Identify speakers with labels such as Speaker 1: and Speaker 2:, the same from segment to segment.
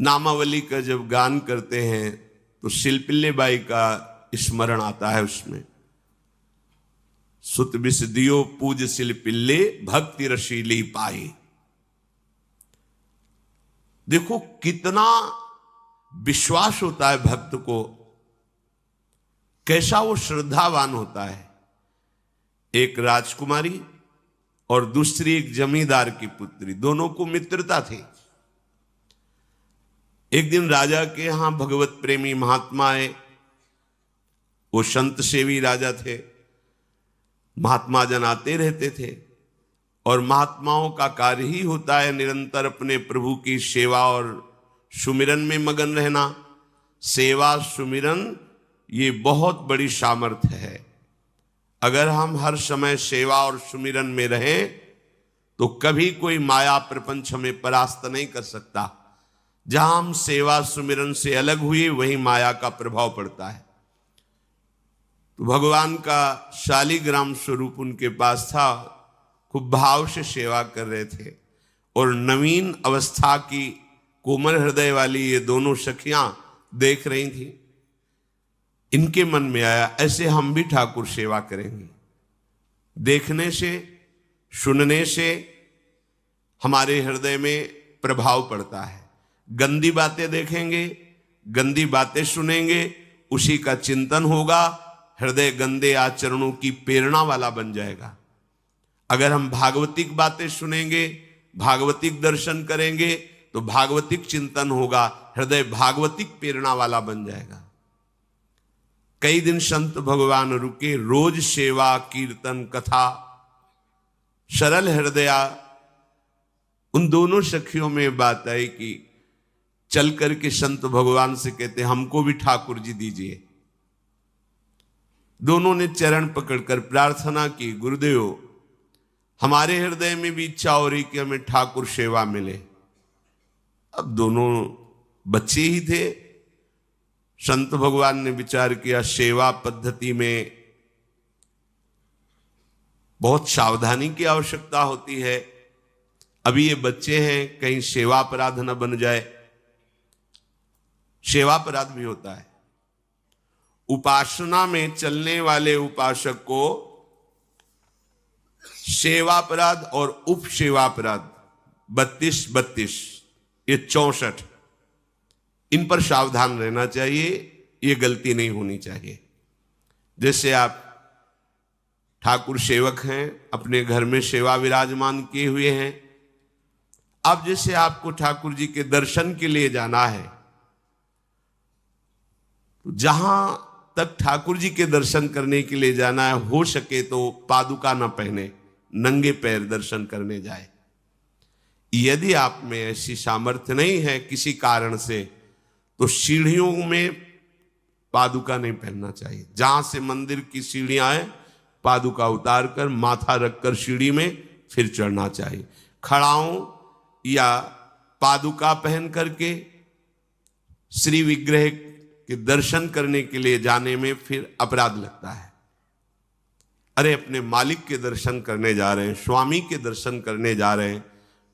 Speaker 1: नामावली का जब गान करते हैं तो शिल्पिल्ले बाई का स्मरण आता है उसमें। सुत बिस दियो पूज शिल्पिल्ले भक्ति रशीली पाई। देखो कितना विश्वास होता है भक्त को, कैसा वो श्रद्धावान होता है। एक राजकुमारी और दूसरी एक जमींदार की पुत्री, दोनों को मित्रता थी। एक दिन राजा के यहां भगवत प्रेमी महात्मा आए। वो संत सेवी राजा थे। महात्मा जन आते रहते थे और महात्माओं का कार्य ही होता है निरंतर अपने प्रभु की सेवा और सुमिरन में मगन रहना। सेवा सुमिरन ये बहुत बड़ी सामर्थ्य है। अगर हम हर समय सेवा और सुमिरन में रहें तो कभी कोई माया प्रपंच हमें परास्त नहीं कर सकता। जहां हम सेवा सुमिरन से अलग हुए वहीं माया का प्रभाव पड़ता है। तो भगवान का शालिग्राम स्वरूप उनके पास था। खूब भाव से सेवा कर रहे थे और नवीन अवस्था की कोमल हृदय वाली ये दोनों सखियां देख रही थी। इनके मन में आया ऐसे हम भी ठाकुर सेवा करेंगे। देखने से सुनने से हमारे हृदय में प्रभाव पड़ता है। गंदी बातें देखेंगे, गंदी बातें सुनेंगे, उसी का चिंतन होगा, हृदय गंदे आचरणों की प्रेरणा वाला बन जाएगा। अगर हम भागवतिक बातें सुनेंगे, भागवतिक दर्शन करेंगे तो भागवतिक चिंतन होगा, हृदय भागवतिक प्रेरणा वाला बन जाएगा। कई दिन संत भगवान रुके, रोज सेवा कीर्तन कथा, सरल हृदया। उन दोनों सखियों में बात आई कि चल करके संत भगवान से कहते हमको भी ठाकुर जी दीजिए। दोनों ने चरण पकड़कर प्रार्थना की, गुरुदेव हमारे हृदय में भी इच्छा हो रही कि हमें ठाकुर सेवा मिले। अब दोनों बच्चे ही थे। संत भगवान ने विचार किया सेवा पद्धति में बहुत सावधानी की आवश्यकता होती है। अभी ये बच्चे हैं, कहीं सेवा अपराध न बन जाए। सेवा अपराध भी होता है। उपासना में चलने वाले उपासक को सेवा अपराध और उप सेवा अपराध 32 ये 64, इन पर सावधान रहना चाहिए। ये गलती नहीं होनी चाहिए। जैसे आप ठाकुर सेवक हैं, अपने घर में सेवा विराजमान किए हुए हैं। अब जैसे आपको ठाकुर जी के दर्शन के लिए जाना है, तो जहां तक ठाकुर जी के दर्शन करने के लिए जाना है, हो सके तो पादुका ना पहने, नंगे पैर दर्शन करने जाए। यदि आप में ऐसी सामर्थ्य नहीं है किसी कारण से, तो सीढ़ियों में पादुका नहीं पहनना चाहिए। जहां से मंदिर की सीढ़ियां हैं, पादुका उतार कर माथा रखकर सीढ़ी में फिर चढ़ना चाहिए। खड़ाओं या पादुका पहन करके श्री विग्रह के दर्शन करने के लिए जाने में फिर अपराध लगता है। अरे अपने मालिक के दर्शन करने जा रहे हैं, स्वामी के दर्शन करने जा रहे हैं,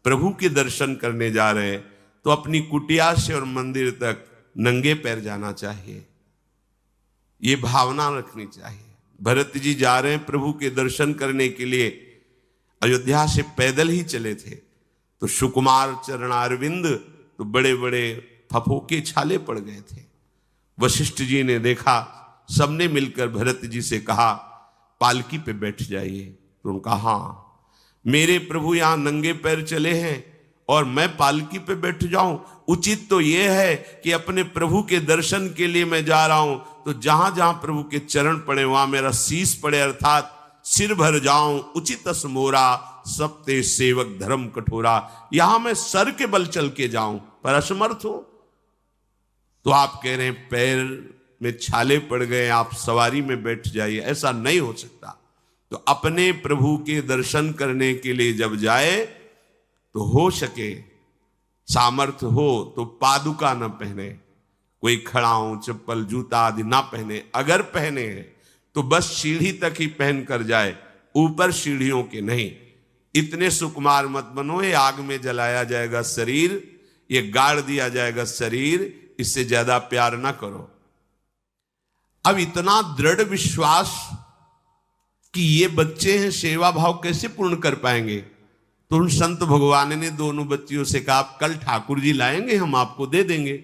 Speaker 1: प्रभु के दर्शन करने जा रहे हैं, तो अपनी कुटिया से और मंदिर तक नंगे पैर जाना चाहिए। ये भावना रखनी चाहिए। भरत जी जा रहे हैं प्रभु के दर्शन करने के लिए, अयोध्या से पैदल ही चले थे, तो सुकुमार चरणारविंद तो बड़े बड़े फफोके छाले पड़ गए थे। वशिष्ठ जी ने देखा, सबने मिलकर भरत जी से कहा पालकी पे बैठ जाइए। तो उनका हाँ, मेरे प्रभु यहां नंगे पैर चले हैं और मैं पालकी पे बैठ जाऊं? उचित तो यह है कि अपने प्रभु के दर्शन के लिए मैं जा रहा हूं, तो जहां जहां प्रभु के चरण पड़े वहां मेरा शीश पड़े, अर्थात सिर भर जाऊं। उचित मोरा सबते सेवक धर्म कठोरा। यहां मैं सर के बल चल के जाऊं पर असमर्थ हूं। तो आप कह रहे हैं पैर में छाले पड़ गए, आप सवारी में बैठ जाइए। ऐसा नहीं हो सकता। तो अपने प्रभु के दर्शन करने के लिए जब जाए तो हो सके, सामर्थ्य हो तो पादुका न पहने, कोई खड़ाऊं चप्पल जूता आदि ना पहने। अगर पहने हैं तो बस सीढ़ी तक ही पहन कर जाए, ऊपर सीढ़ियों के नहीं। इतने सुकुमार मत बनो, ये आग में जलाया जाएगा शरीर, ये गाड़ दिया जाएगा शरीर, इससे ज्यादा प्यार ना करो। अब इतना दृढ़ विश्वास कि ये बच्चे हैं, सेवा भाव कैसे पूर्ण कर पाएंगे? तो उन संत भगवान ने दोनों बच्चियों से कहा, आप कल ठाकुर जी लाएंगे, हम आपको दे देंगे।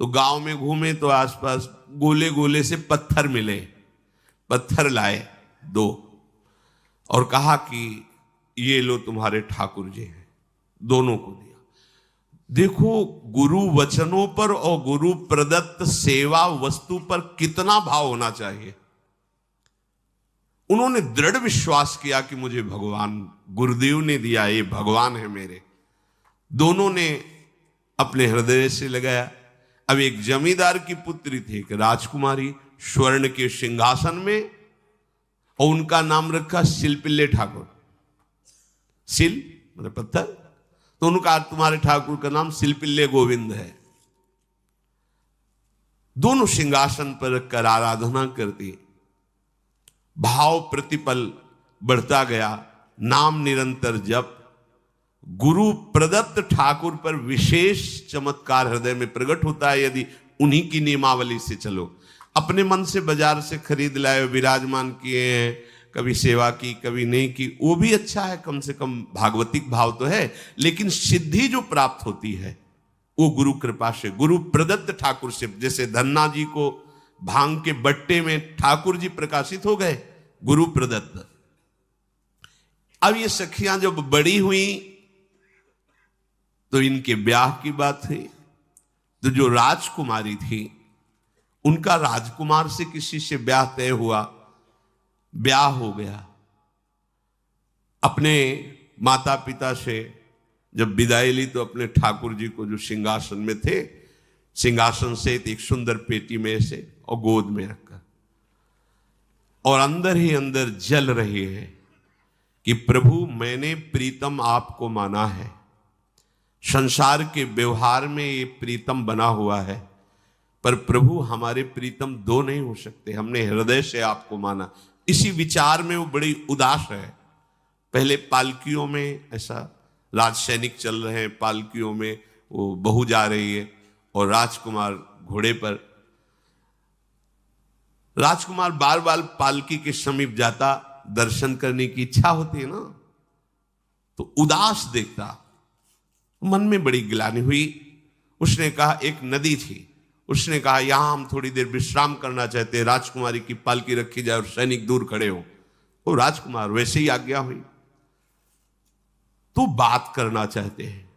Speaker 1: तो गांव में घूमे तो आसपास गोले गोले से पत्थर मिले, पत्थर लाए 2 और कहा कि ये लो तुम्हारे ठाकुर जी हैं। दोनों को दिया। देखो गुरु वचनों पर और गुरु प्रदत्त सेवा वस्तु पर कितना भाव होना चाहिए। उन्होंने दृढ़ विश्वास किया कि मुझे भगवान गुरुदेव ने दिया, ये भगवान है मेरे। दोनों ने अपने हृदय से लगाया। अब एक जमींदार की पुत्री थी, एक राजकुमारी, स्वर्ण के सिंहासन में, और उनका नाम रखा शिलपिल्ले ठाकुर। शिल मतलब पत्थर, तो उनका तुम्हारे ठाकुर का नाम शिलपिल्ले गोविंद है। दोनों सिंहासन पर रखकर आराधना करती। भाव प्रतिपल बढ़ता गया, नाम निरंतर जप। गुरु प्रदत्त ठाकुर पर विशेष चमत्कार हृदय में प्रकट होता है यदि उन्हीं की नियमावली से चलो। अपने मन से बाजार से खरीद लाए, विराजमान किए हैं, कभी सेवा की कभी नहीं की, वो भी अच्छा है, कम से कम भागवतिक भाव तो है। लेकिन सिद्धि जो प्राप्त होती है वो गुरु कृपा से, गुरु प्रदत्त ठाकुर से। जैसे धन्ना जी को भांग के बट्टे में ठाकुर जी प्रकाशित हो गए, गुरु प्रदत्त। अब ये सखियां जब बड़ी हुई तो इनके ब्याह की बात हुई। तो जो राजकुमारी थी उनका राजकुमार से किसी से ब्याह तय हुआ, ब्याह हो गया। अपने माता पिता से जब विदाई ली तो अपने ठाकुर जी को जो सिंहासन में थे, सिंहासन से एक सुंदर पेटी में से और गोद में रखकर, और अंदर ही अंदर जल रही है कि प्रभु मैंने प्रीतम आपको माना है, संसार के व्यवहार में ये प्रीतम बना हुआ है, पर प्रभु हमारे प्रीतम 2 नहीं हो सकते, हमने हृदय से आपको माना। इसी विचार में वो बड़ी उदास है। पहले पालकियों में ऐसा राज सैनिक चल रहे हैं, पालकियों में वो बहू जा रही है और राजकुमार घोड़े पर। राजकुमार बार बार पालकी के समीप जाता, दर्शन करने की इच्छा होती है ना, तो उदास देखता। मन में बड़ी गिलानी हुई। उसने कहा, एक नदी थी, उसने कहा यहां हम थोड़ी देर विश्राम करना चाहते हैं, राजकुमारी की पालकी रखी जाए और सैनिक दूर खड़े हो। तो राजकुमार वैसे ही आज्ञा हुई। तो बात करना चाहते हैं,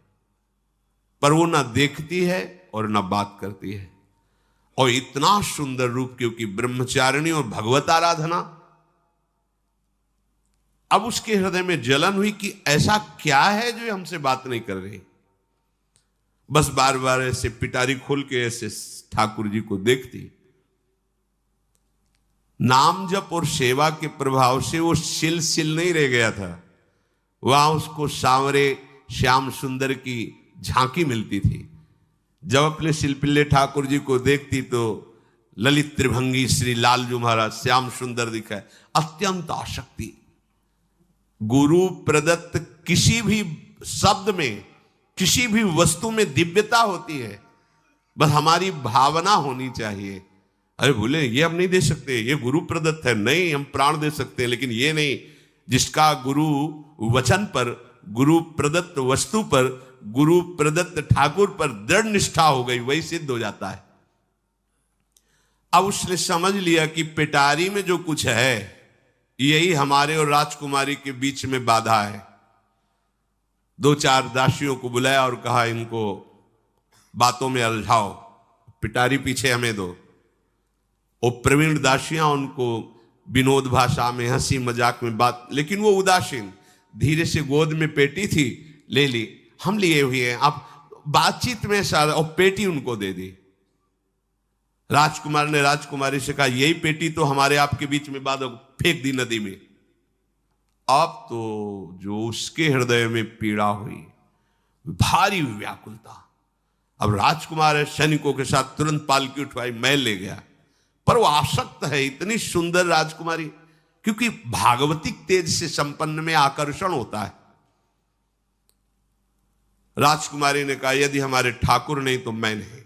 Speaker 1: पर वो ना देखती है और ना बात करती है। और इतना सुंदर रूप, क्योंकि ब्रह्मचारिणी और भगवत आराधना। अब उसके हृदय में जलन हुई कि ऐसा क्या है जो हमसे बात नहीं कर रही। बस बार बार ऐसे पिटारी खोल के ऐसे ठाकुर जी को देखती। नाम जप और सेवा के प्रभाव से वो सिल नहीं रह गया था, वहां उसको सांवरे श्याम सुंदर की झांकी मिलती थी। जब अपने शिलपिल्ले ठाकुर जी को देखती तो ललित त्रिभंगी श्री लालजू महाराज श्याम सुंदर दिखाए, अत्यंत आसक्ति। गुरु प्रदत्त किसी भी शब्द में, किसी भी वस्तु में दिव्यता होती है, बस हमारी भावना होनी चाहिए। अरे बोले ये हम नहीं दे सकते, ये गुरु प्रदत्त है। नहीं, हम प्राण दे सकते हैं, लेकिन ये नहीं। जिसका गुरु वचन पर, गुरु प्रदत्त वस्तु पर, गुरु प्रदत्त ठाकुर पर दृढ़ निष्ठा हो गई, वही सिद्ध हो जाता है। अब उसने समझ लिया कि पिटारी में जो कुछ है यही हमारे और राजकुमारी के बीच में बाधा है। 2-4 दासियों को बुलाया और कहा इनको बातों में उलझाओ, पिटारी पीछे हमें दो। और प्रवीण दासियां उनको विनोद भाषा में, हंसी मजाक में बात, लेकिन वो उदासीन। धीरे से गोद में पेटी थी, ले ली, हम लिए हुए हैं, आप बातचीत में सारा, और पेटी उनको दे दी। राजकुमार ने राजकुमारी से कहा यही पेटी तो हमारे आपके बीच में बात, फेंक दी नदी में। अब तो जो उसके हृदय में पीड़ा हुई, भारी व्याकुलता। अब राजकुमार सैनिकों के साथ तुरंत पालकी उठवाई, मैं ले गया। पर वो आसक्त है, इतनी सुंदर राजकुमारी, क्योंकि भागवतिक तेज से संपन्न में आकर्षण होता है। राजकुमारी ने कहा, यदि हमारे ठाकुर नहीं तो मैं नहीं।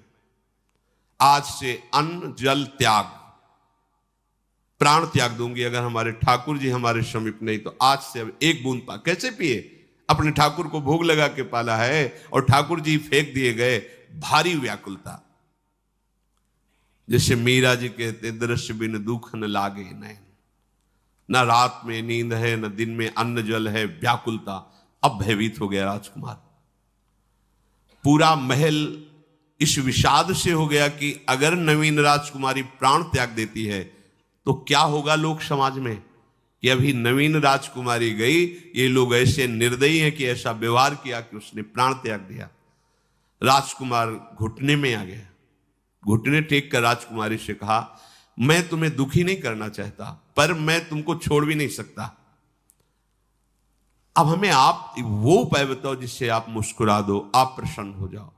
Speaker 1: आज से अन्न जल त्याग, प्राण त्याग दूंगी अगर हमारे ठाकुर जी हमारे समीप नहीं तो। आज से अब एक बूंद पा कैसे पिए? अपने ठाकुर को भोग लगा के पाला है और ठाकुर जी फेंक दिए गए। भारी व्याकुलता, जैसे मीरा जी कहते, दृश्य बिन दुख न लागे नैन, न रात में नींद है न दिन में अन्न जल है, व्याकुलता। अब भयभीत हो गया राजकुमार। पूरा महल इस विषाद से हो गया कि अगर नवीन राजकुमारी प्राण त्याग देती है तो क्या होगा लोक समाज में, कि अभी नवीन राजकुमारी गई, ये लोग ऐसे निर्दयी हैं कि ऐसा व्यवहार किया कि उसने प्राण त्याग दिया। राजकुमार घुटने में आ गया, घुटने टेक कर राजकुमारी से कहा, मैं तुम्हें दुखी नहीं करना चाहता, पर मैं तुमको छोड़ भी नहीं सकता। अब हमें आप वो उपाय बताओ जिससे आप मुस्कुरा दो, आप प्रसन्न हो जाओ।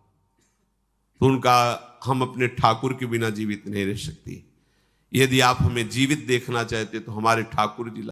Speaker 1: तो उनका, हम अपने ठाकुर के बिना जीवित नहीं रह सकती। यदि आप हमें जीवित देखना चाहते तो हमारे ठाकुर जी